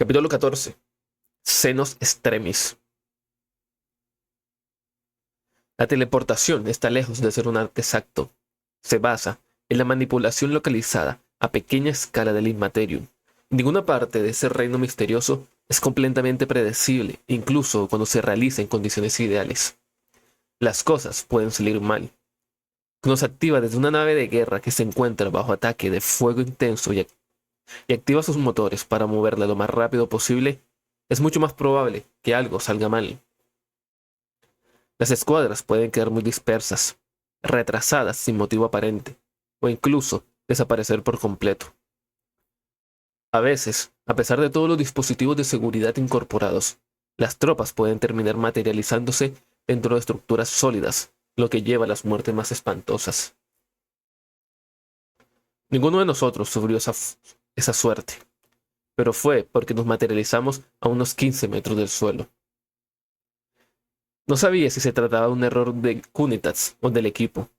Capítulo 14. Senos Extremis. La teleportación está lejos de ser un arte exacto. Se basa en la manipulación localizada a pequeña escala del Immaterium. Ninguna parte de ese reino misterioso es completamente predecible, incluso cuando se realiza en condiciones ideales. Las cosas pueden salir mal. Cuando se activa desde una nave de guerra que se encuentra bajo ataque de fuego intenso y activa sus motores para moverla lo más rápido posible, es mucho más probable que algo salga mal. Las escuadras pueden quedar muy dispersas, retrasadas sin motivo aparente, o incluso desaparecer por completo. A veces, a pesar de todos los dispositivos de seguridad incorporados, las tropas pueden terminar materializándose dentro de estructuras sólidas, lo que lleva a las muertes más espantosas. Ninguno de nosotros sufrió esa suerte, pero fue porque nos materializamos a unos 15 metros del suelo. No sabía si se trataba de un error de Kunitats o del equipo,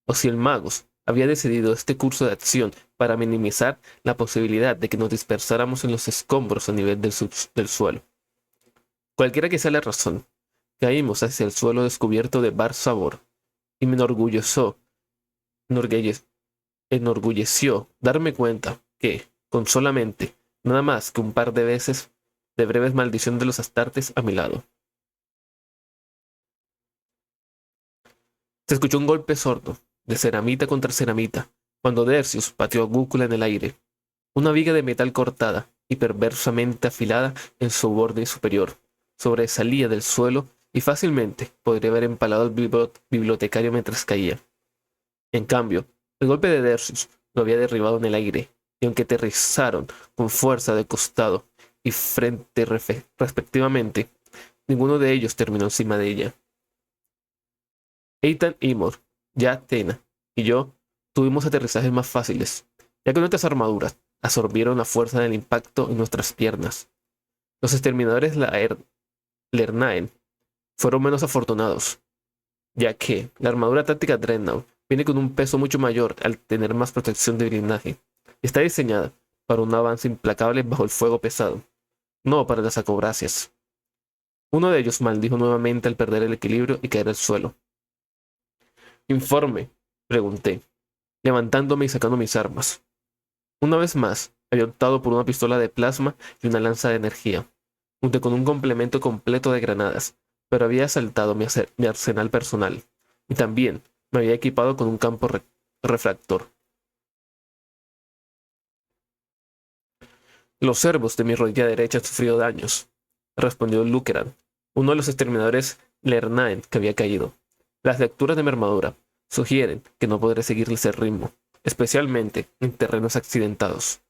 o si el Magus había decidido este curso de acción para minimizar la posibilidad de que nos dispersáramos en los escombros a nivel del suelo. Cualquiera que sea la razón, caímos hacia el suelo descubierto de Bar Sabor, y me enorgulleció darme cuenta que, con solamente nada más que un par de veces de breves maldición de los astartes a mi lado, se escuchó un golpe sordo, de ceramita contra ceramita, cuando Dercius pateó a Gúcula en el aire. Una viga de metal cortada y perversamente afilada en su borde superior sobresalía del suelo y fácilmente podría haber empalado al bibliotecario mientras caía. En cambio, el golpe de Dercius lo había derribado en el aire, y aunque aterrizaron con fuerza de costado y frente respectivamente, ninguno de ellos terminó encima de ella. Eitan Imor, ya Tena y yo tuvimos aterrizajes más fáciles, ya que nuestras armaduras absorbieron la fuerza del impacto en nuestras piernas. Los exterminadores Lernaen fueron menos afortunados, ya que la armadura táctica Dreadnought viene con un peso mucho mayor al tener más protección de blindaje. Está diseñada para un avance implacable bajo el fuego pesado, no para las acrobacias. Uno de ellos maldijo nuevamente al perder el equilibrio y caer al suelo. Informe, pregunté, levantándome y sacando mis armas. Una vez más, había optado por una pistola de plasma y una lanza de energía, junto con un complemento completo de granadas, pero había asaltado mi arsenal personal, y también me había equipado con un campo refractor. Los servos de mi rodilla derecha han sufrido daños, respondió Lukeran, uno de los exterminadores Lernaen que había caído. Las lecturas de mi armadura sugieren que no podré seguirle ese ritmo, especialmente en terrenos accidentados.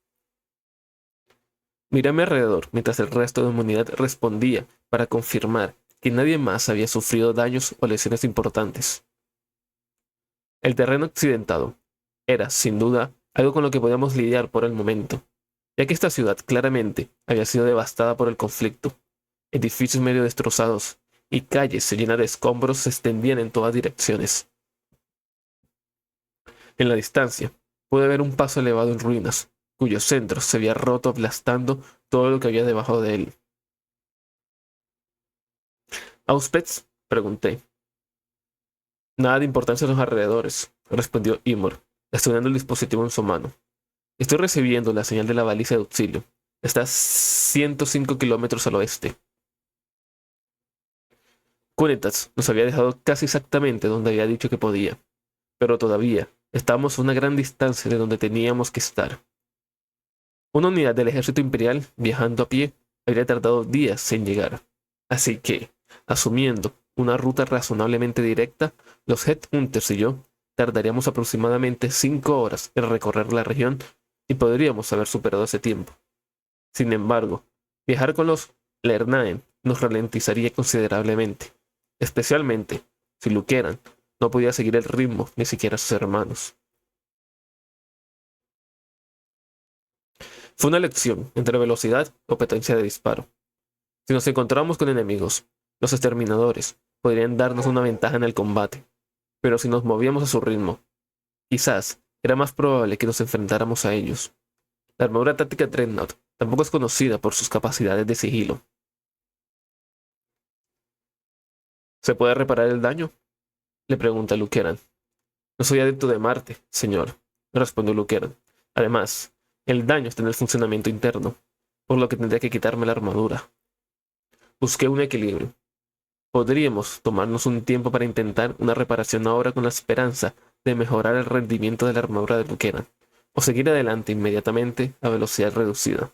Miré a mi alrededor mientras el resto de mi unidad respondía para confirmar que nadie más había sufrido daños o lesiones importantes. El terreno accidentado era, sin duda, algo con lo que podíamos lidiar por el momento, ya que esta ciudad claramente había sido devastada por el conflicto. Edificios medio destrozados y calles llenas de escombros se extendían en todas direcciones. En la distancia, pude ver un paso elevado en ruinas, cuyo centro se había roto aplastando todo lo que había debajo de él. ¿Auspets? Pregunté. Nada de importancia en los alrededores, respondió Imor, estudiando el dispositivo en su mano. Estoy recibiendo la señal de la baliza de auxilio. Está a 105 kilómetros al oeste. Kunitats nos había dejado casi exactamente donde había dicho que podía, pero todavía estábamos a una gran distancia de donde teníamos que estar. Una unidad del ejército imperial, viajando a pie, habría tardado días en llegar. Así que, asumiendo una ruta razonablemente directa, los Headhunters y yo tardaríamos aproximadamente 5 horas en recorrer la región y podríamos haber superado ese tiempo. Sin embargo, viajar con los Lernaen nos ralentizaría considerablemente, especialmente si Lukeran no podía seguir el ritmo ni siquiera sus hermanos. Fue una elección entre velocidad o potencia de disparo. Si nos encontramos con enemigos, los exterminadores podrían darnos una ventaja en el combate, pero si nos movíamos a su ritmo, quizás era más probable que nos enfrentáramos a ellos. La armadura táctica Dreadnought Tampoco es conocida por sus capacidades de sigilo. ¿Se puede reparar el daño?, le pregunta Lukeran. No soy adepto de Marte, señor, respondió Lukeran. Además, el daño está en el funcionamiento interno, por lo que tendría que quitarme la armadura. Busqué un equilibrio. Podríamos tomarnos un tiempo para intentar una reparación ahora con la esperanza de mejorar el rendimiento de la armadura de Lukeran, o seguir adelante inmediatamente a velocidad reducida.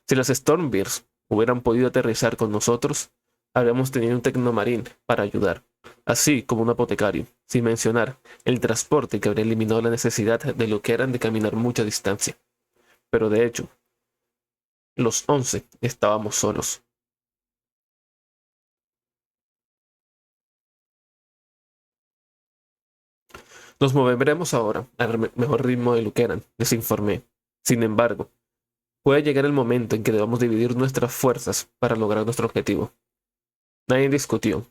Si las Stormbears hubieran podido aterrizar con nosotros, habríamos tenido un tecnomarín para ayudar, así como un apotecario, sin mencionar el transporte que habría eliminado la necesidad de Lukeran de caminar mucha distancia. Pero de hecho, los 11 estábamos solos. Nos moveremos ahora al mejor ritmo de Lukeran, les informé. Sin embargo, puede llegar el momento en que debamos dividir nuestras fuerzas para lograr nuestro objetivo. Nadie discutió,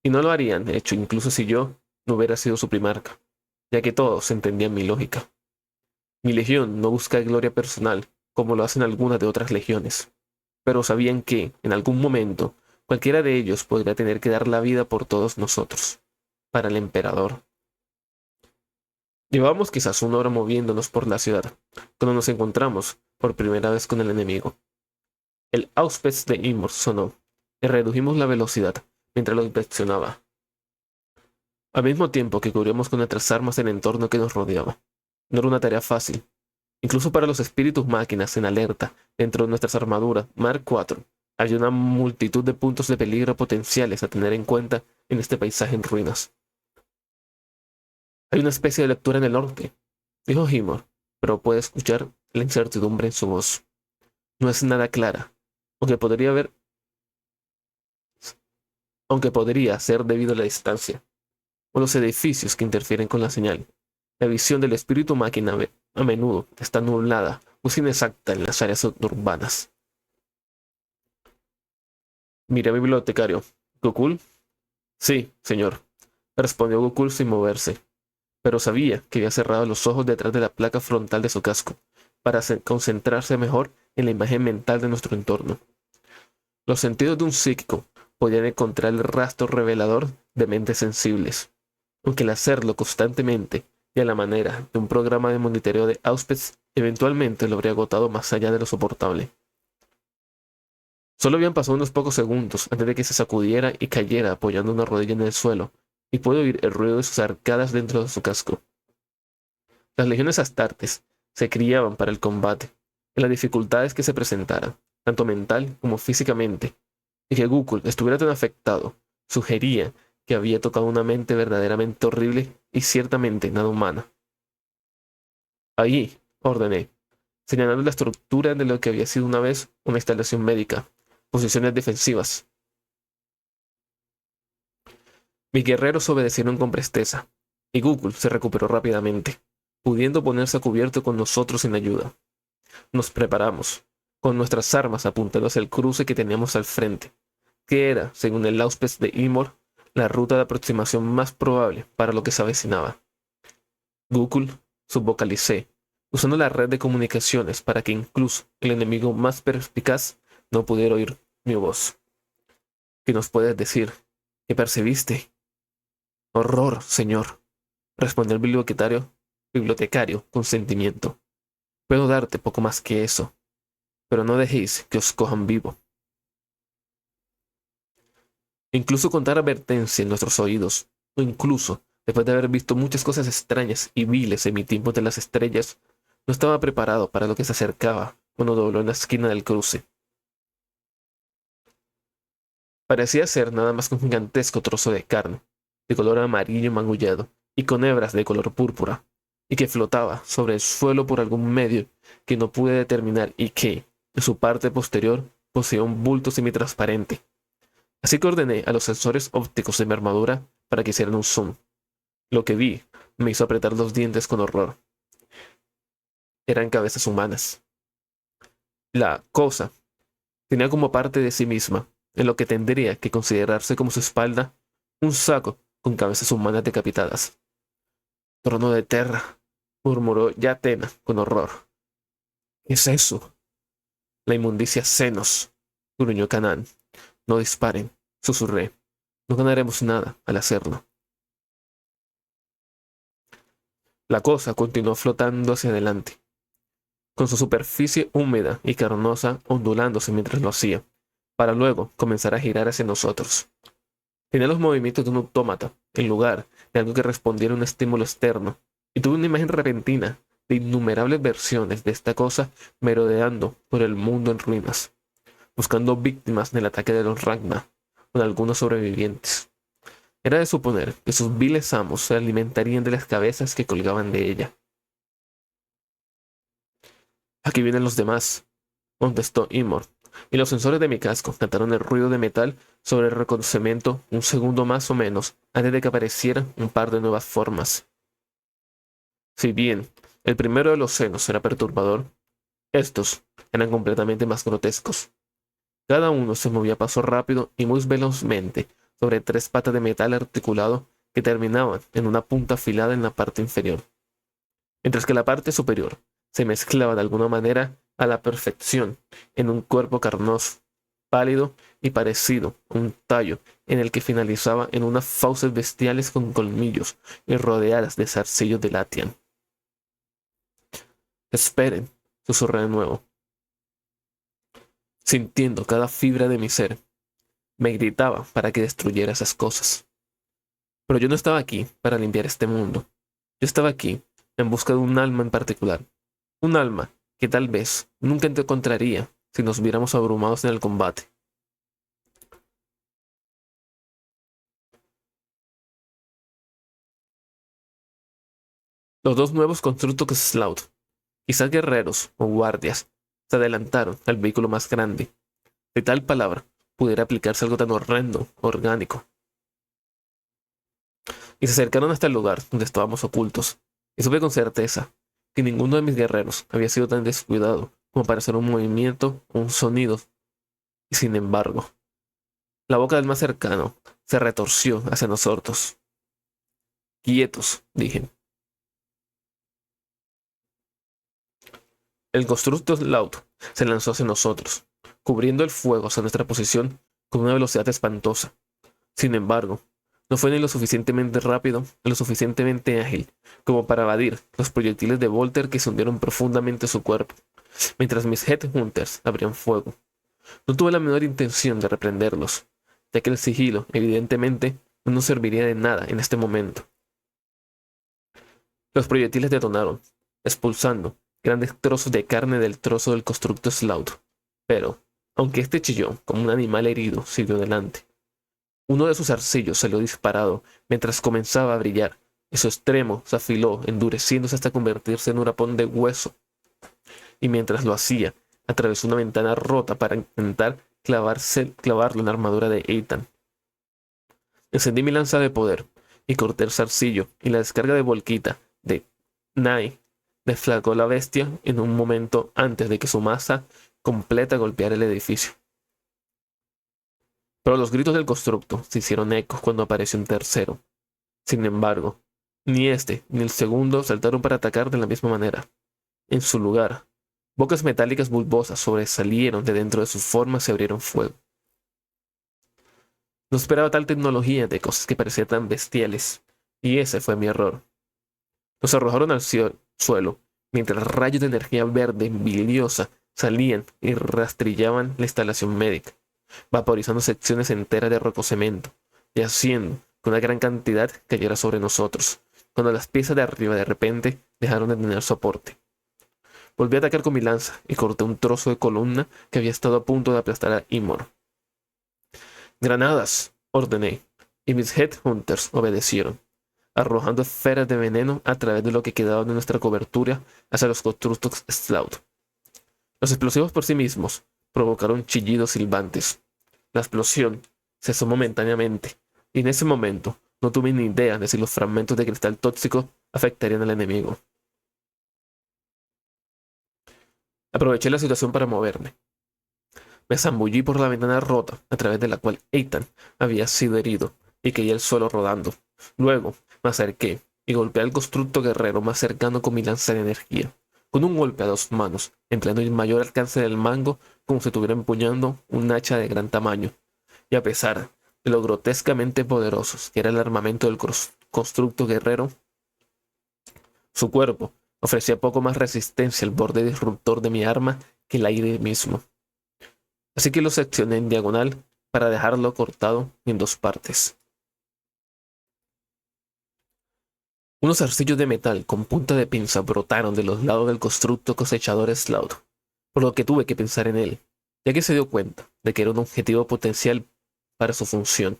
y no lo harían, de hecho, incluso si yo no hubiera sido su primarca, ya que todos entendían mi lógica. Mi legión no busca gloria personal, como lo hacen algunas de otras legiones, pero sabían que, en algún momento, cualquiera de ellos podría tener que dar la vida por todos nosotros, para el emperador. Llevábamos quizás una hora moviéndonos por la ciudad, cuando nos encontramos por primera vez con el enemigo. El Auspes de Imor sonó, y redujimos la velocidad mientras lo inspeccionaba, al mismo tiempo que cubríamos con nuestras armas el entorno que nos rodeaba. No era una tarea fácil, incluso para los espíritus máquinas en alerta dentro de nuestras armaduras Mark IV. Había una multitud de puntos de peligro potenciales a tener en cuenta en este paisaje en ruinas. Hay una especie de lectura en el norte, dijo Himor, pero puede escuchar la incertidumbre en su voz. No es nada clara, aunque podría ser debido a la distancia, o los edificios que interfieren con la señal. La visión del espíritu máquina a menudo está nublada o es inexacta en las áreas urbanas. Miré a mi bibliotecario. ¿Gokul? Sí, señor, respondió Gokul sin moverse, pero sabía que había cerrado los ojos detrás de la placa frontal de su casco, para concentrarse mejor en la imagen mental de nuestro entorno. Los sentidos de un psíquico podían encontrar el rastro revelador de mentes sensibles, aunque el hacerlo constantemente y a la manera de un programa de monitoreo de Auspes eventualmente lo habría agotado más allá de lo soportable. Solo habían pasado unos pocos segundos antes de que se sacudiera y cayera apoyando una rodilla en el suelo, y pude oír el ruido de sus arcadas dentro de su casco. Las legiones astartes se criaban para el combate, en las dificultades que se presentaran, tanto mental como físicamente, y que Gokul estuviera tan afectado sugería que había tocado una mente verdaderamente horrible y ciertamente nada humana. Allí, ordené, señalando la estructura de lo que había sido una vez una instalación médica, posiciones defensivas. Mis guerreros obedecieron con presteza, y Gokul se recuperó rápidamente, pudiendo ponerse a cubierto con nosotros sin ayuda. Nos preparamos, con nuestras armas apuntando hacia el cruce que teníamos al frente, que era, según el Auspes de Imor, la ruta de aproximación más probable para lo que se avecinaba. Gokul, subvocalicé, usando la red de comunicaciones para que incluso el enemigo más perspicaz no pudiera oír mi voz. ¿Qué nos puedes decir? ¿Qué percibiste? Horror, señor, respondió el bibliotecario con sentimiento. Puedo darte poco más que eso, pero no dejéis que os cojan vivo. Incluso con tal advertencia en nuestros oídos, o incluso después de haber visto muchas cosas extrañas y viles en mi tiempo de las estrellas, no estaba preparado para lo que se acercaba cuando dobló en la esquina del cruce. Parecía ser nada más que un gigantesco trozo de carne, de color amarillo magullado y con hebras de color púrpura, y que flotaba sobre el suelo por algún medio que no pude determinar y que, en su parte posterior, poseía un bulto semitransparente. Así que ordené a los sensores ópticos de mi armadura para que hicieran un zoom. Lo que vi me hizo apretar los dientes con horror. Eran cabezas humanas. La cosa tenía como parte de sí misma, en lo que tendría que considerarse como su espalda, un saco con cabezas humanas decapitadas. Trono de Terra, murmuró Yatena con horror. ¿Qué es eso? La inmundicia senos, gruñó Canaan. No disparen, susurré. No ganaremos nada al hacerlo. La cosa continuó flotando hacia adelante, con su superficie húmeda y carnosa ondulándose mientras lo hacía, para luego comenzar a girar hacia nosotros. Tenía los movimientos de un autómata, en lugar de algo que respondiera a un estímulo externo, y tuve una imagen repentina de innumerables versiones de esta cosa merodeando por el mundo en ruinas, buscando víctimas del ataque de los Ragna, con algunos sobrevivientes. Era de suponer que sus viles amos se alimentarían de las cabezas que colgaban de ella. Aquí vienen los demás, contestó Imor, y los sensores de mi casco captaron el ruido de metal sobre el reconocimiento un segundo más o menos antes de que aparecieran un par de nuevas formas. Si bien el primero de los senos era perturbador, estos eran completamente más grotescos. Cada uno se movía a paso rápido y muy velozmente sobre tres patas de metal articulado que terminaban en una punta afilada en la parte inferior, mientras que la parte superior se mezclaba de alguna manera a la perfección en un cuerpo carnoso, pálido y parecido a un tallo en el que finalizaba en unas fauces bestiales con colmillos y rodeadas de zarcillos de Latian. Esperen, susurré de nuevo, sintiendo cada fibra de mi ser. Me gritaba para que destruyera esas cosas. Pero yo no estaba aquí para limpiar este mundo. Yo estaba aquí en busca de un alma en particular. Un alma que tal vez nunca te encontraría si nos viéramos abrumados en el combate. Los dos nuevos constructos Slough, quizás guerreros o guardias, se adelantaron al vehículo más grande. De tal palabra pudiera aplicarse algo tan horrendo, orgánico. Y se acercaron hasta el lugar donde estábamos ocultos, y supe con certeza que ninguno de mis guerreros había sido tan descuidado como para hacer un movimiento o un sonido. Y sin embargo, la boca del más cercano se retorció hacia nosotros. Quietos, dije. El constructo Slough se lanzó hacia nosotros, cubriendo el fuego hacia nuestra posición con una velocidad espantosa. Sin embargo, no fue ni lo suficientemente rápido ni lo suficientemente ágil como para evadir los proyectiles de Volter que se hundieron profundamente en su cuerpo, mientras mis Headhunters abrían fuego. No tuve la menor intención de reprenderlos, ya que el sigilo, evidentemente, no nos serviría de nada en este momento. Los proyectiles detonaron, expulsando grandes trozos de carne del trozo del constructo Slough. Pero, aunque este chilló como un animal herido, siguió adelante. Uno de sus arcillos salió disparado mientras comenzaba a brillar, y su extremo se afiló, endureciéndose hasta convertirse en un rapón de hueso. Y mientras lo hacía, atravesó una ventana rota para intentar clavarlo en la armadura de Ethan. Encendí mi lanza de poder y corté el zarcillo, y la descarga de volquita de Nai deflagró la bestia en un momento antes de que su masa completa golpeara el edificio. Pero los gritos del constructo se hicieron ecos cuando apareció un tercero. Sin embargo, ni este ni el segundo saltaron para atacar de la misma manera. En su lugar, bocas metálicas bulbosas sobresalieron de dentro de sus formas y abrieron fuego. No esperaba tal tecnología de cosas que parecían tan bestiales, y ese fue mi error. Nos arrojaron al suelo, mientras rayos de energía verde biliosa salían y rastrillaban la instalación médica, vaporizando secciones enteras de rococemento y haciendo que una gran cantidad cayera sobre nosotros, cuando las piezas de arriba de repente dejaron de tener soporte. Volví a atacar con mi lanza y corté un trozo de columna que había estado a punto de aplastar a Imor. ¡Granadas!, ordené, y mis Headhunters obedecieron, arrojando esferas de veneno a través de lo que quedaba de nuestra cobertura hacia los constructos Slough. Los explosivos por sí mismos provocaron chillidos silbantes. La explosión cesó momentáneamente, y en ese momento no tuve ni idea de si los fragmentos de cristal tóxico afectarían al enemigo. Aproveché la situación para moverme. Me zambullí por la ventana rota a través de la cual Ethan había sido herido y caí al suelo rodando. Luego me acerqué y golpeé al constructo guerrero más cercano con mi lanza de energía, con un golpe a dos manos, empleando el mayor alcance del mango como si estuviera empuñando un hacha de gran tamaño. Y a pesar de lo grotescamente poderosos que era el armamento del constructo guerrero, su cuerpo ofrecía poco más resistencia al borde disruptor de mi arma que el aire mismo. Así que lo seccioné en diagonal para dejarlo cortado en dos partes. Unos zarcillos de metal con punta de pinza brotaron de los lados del constructo cosechador Slout, por lo que tuve que pensar en él, ya que se dio cuenta de que era un objetivo potencial para su función.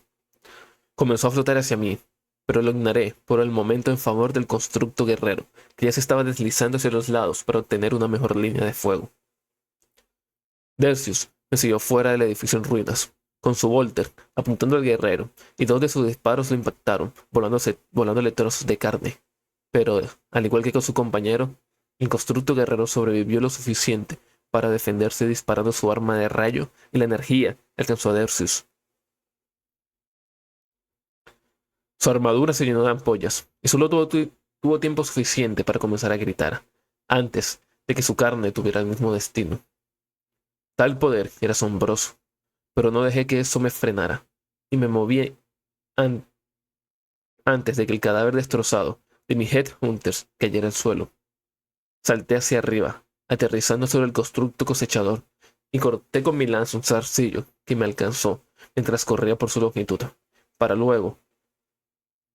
Comenzó a flotar hacia mí, pero lo ignoré por el momento en favor del constructo guerrero, que ya se estaba deslizando hacia los lados para obtener una mejor línea de fuego. Dercius me siguió fuera del edificio en ruinas, con su Volter apuntando al guerrero, y dos de sus disparos lo impactaron, volándole trozos de carne. Pero, al igual que con su compañero, el constructo guerrero sobrevivió lo suficiente para defenderse disparando su arma de rayo, y la energía alcanzó a Dercius. Su armadura se llenó de ampollas, y solo tuvo tiempo suficiente para comenzar a gritar, antes de que su carne tuviera el mismo destino. Tal poder era asombroso, pero no dejé que eso me frenara, y me moví antes de que el cadáver destrozado de mi Headhunters cayera al suelo. Salté hacia arriba, aterrizando sobre el constructo cosechador, y corté con mi lanza un zarcillo que me alcanzó mientras corría por su longitud, para luego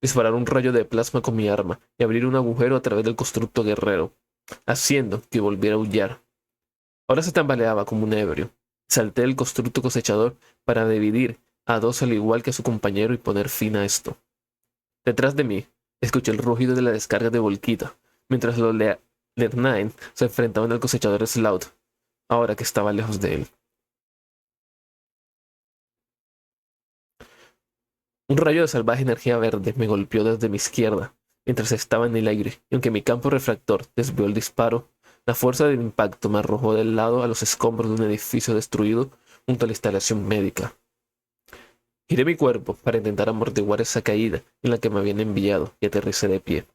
disparar un rayo de plasma con mi arma y abrir un agujero a través del constructo guerrero, haciendo que volviera a aullar. Ahora se tambaleaba como un ebrio. Salté del constructo cosechador para dividir a dos al igual que su compañero y poner fin a esto. Detrás de mí, escuché el rugido de la descarga de Volquita, mientras los Lernain se enfrentaban al cosechador Slout, ahora que estaba lejos de él. Un rayo de salvaje energía verde me golpeó desde mi izquierda, mientras estaba en el aire, y aunque mi campo refractor desvió el disparo, la fuerza del impacto me arrojó del lado a los escombros de un edificio destruido junto a la instalación médica. Giré mi cuerpo para intentar amortiguar esa caída en la que me habían enviado y aterricé de pie.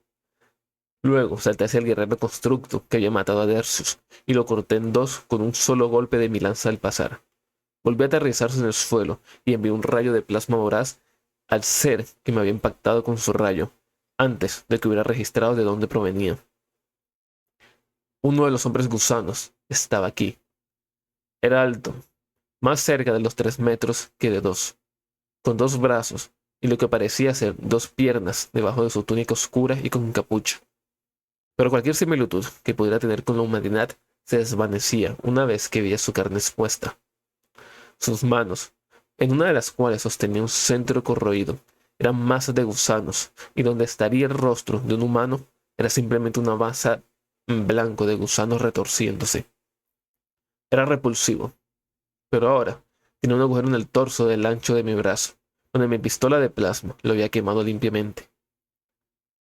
Luego salté hacia el guerrero constructo que había matado a Dercius y lo corté en dos con un solo golpe de mi lanza al pasar. Volví a aterrizar en el suelo y envié un rayo de plasma voraz al ser que me había impactado con su rayo, antes de que hubiera registrado de dónde provenía. Uno de los hombres gusanos estaba aquí. Era alto, más cerca de los 3 metros que de 2, con 2 brazos y lo que parecía ser 2 piernas debajo de su túnica oscura y con capucha. Pero cualquier similitud que pudiera tener con la humanidad se desvanecía una vez que veía su carne expuesta. Sus manos, en una de las cuales sostenía un centro corroído, eran masas de gusanos, y donde estaría el rostro de un humano era simplemente una masa en blanco de gusanos retorciéndose. Era repulsivo, pero ahora tenía un agujero en el torso del ancho de mi brazo, donde mi pistola de plasma lo había quemado limpiamente.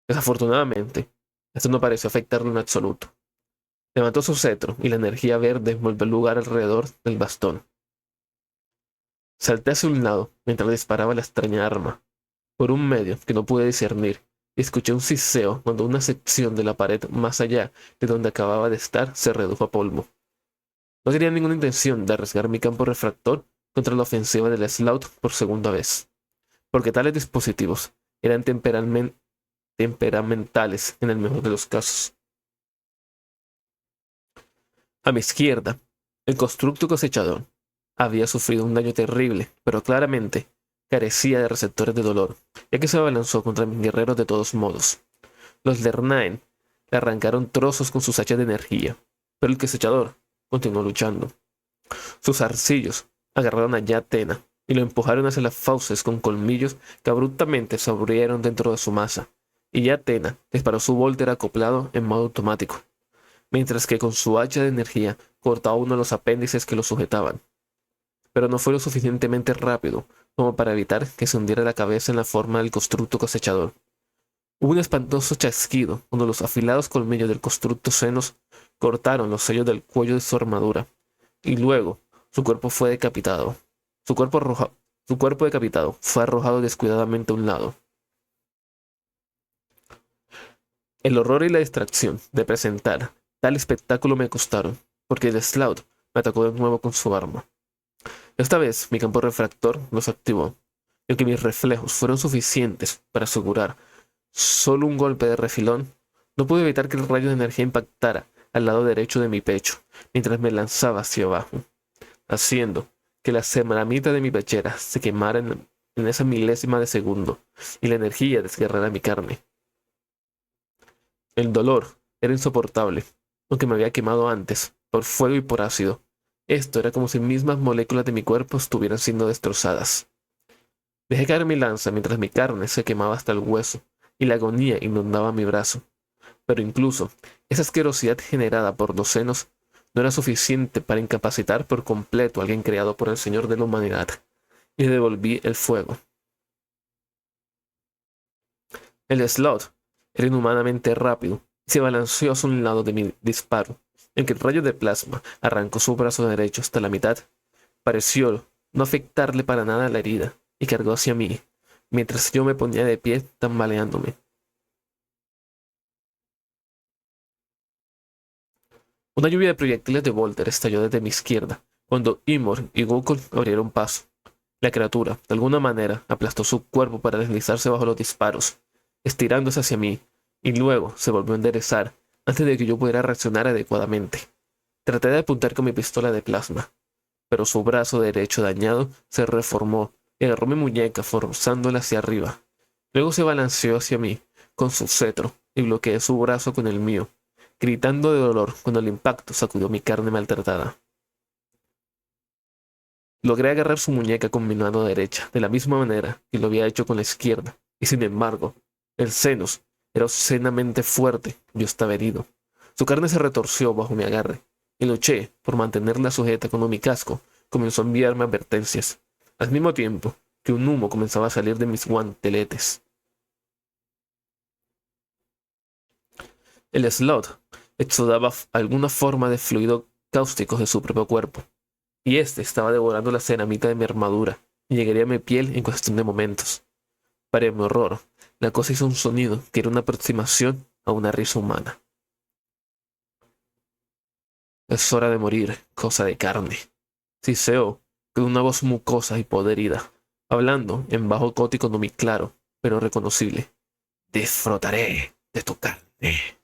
Desafortunadamente, esto no pareció afectarlo en absoluto. Levantó su cetro y la energía verde volvió al lugar alrededor del bastón. Salté hacia un lado mientras disparaba la extraña arma, por un medio que no pude discernir, y escuché un siseo cuando una sección de la pared más allá de donde acababa de estar se redujo a polvo. No tenía ninguna intención de arriesgar mi campo refractor contra la ofensiva del Slout por segunda vez, porque tales dispositivos eran temperamentales en el mejor de los casos. A mi izquierda, el constructo cosechador había sufrido un daño terrible, pero claramente carecía de receptores de dolor, ya que se abalanzó contra mis guerreros de todos modos. Los Lernain le arrancaron trozos con sus hachas de energía, pero el cosechador continuó luchando. Sus arcillos agarraron a Yatena y lo empujaron hacia las fauces con colmillos que abruptamente se abrieron dentro de su masa, y Yatena disparó su Volter acoplado en modo automático, mientras que con su hacha de energía cortaba uno de los apéndices que lo sujetaban. Pero no fue lo suficientemente rápido como para evitar que se hundiera la cabeza en la forma del constructo cosechador. Hubo un espantoso chasquido cuando los afilados colmillos del constructo senos cortaron los sellos del cuello de su armadura, y luego su cuerpo fue decapitado. Su cuerpo decapitado fue arrojado descuidadamente a un lado. El horror y la distracción de presentar Tal espectáculo me costaron, porque el Sloth me atacó de nuevo con su arma. Esta vez mi campo refractor los activó, y aunque mis reflejos fueron suficientes para asegurar solo un golpe de refilón, no pude evitar que el rayo de energía impactara al lado derecho de mi pecho mientras me lanzaba hacia abajo, haciendo que la ceramita de mi pechera se quemara en esa milésima de segundo y la energía desgarrara mi carne. El dolor era insoportable, aunque me había quemado antes, por fuego y por ácido. Esto era como si mismas moléculas de mi cuerpo estuvieran siendo destrozadas. Dejé caer mi lanza mientras mi carne se quemaba hasta el hueso y la agonía inundaba mi brazo. Pero incluso esa asquerosidad generada por los senos no era suficiente para incapacitar por completo a alguien creado por el Señor de la humanidad, y le devolví el fuego. El Sloth era inhumanamente rápido y se balanceó hacia un lado de mi disparo, en que el rayo de plasma arrancó su brazo derecho hasta la mitad. Pareció no afectarle para nada la herida y cargó hacia mí, mientras yo me ponía de pie tambaleándome. Una lluvia de proyectiles de Volter estalló desde mi izquierda, cuando Ymor y Gukul abrieron paso. La criatura, de alguna manera, aplastó su cuerpo para deslizarse bajo los disparos, estirándose hacia mí, y luego se volvió a enderezar antes de que yo pudiera reaccionar adecuadamente. Traté de apuntar con mi pistola de plasma, pero su brazo derecho dañado se reformó y agarró mi muñeca forzándola hacia arriba. Luego se balanceó hacia mí con su cetro y bloqueé su brazo con el mío, gritando de dolor cuando el impacto sacudió mi carne maltratada. Logré agarrar su muñeca con mi mano derecha, de la misma manera que lo había hecho con la izquierda, y sin embargo, el senos era obscenamente fuerte. Yo estaba herido. Su carne se retorció bajo mi agarre, y luché por mantenerla sujeta cuando mi casco comenzó a enviarme advertencias, al mismo tiempo que un humo comenzaba a salir de mis guanteletes. El Sloth exudaba alguna forma de fluido cáustico de su propio cuerpo, y este estaba devorando la ceramita de mi armadura y llegaría a mi piel en cuestión de momentos. Para mi horror, la cosa hizo un sonido que era una aproximación a una risa humana. Es hora de morir, cosa de carne. Siseo, con una voz mucosa y podrida, hablando en bajo gótico no muy claro, pero reconocible. Disfrutaré de tu carne.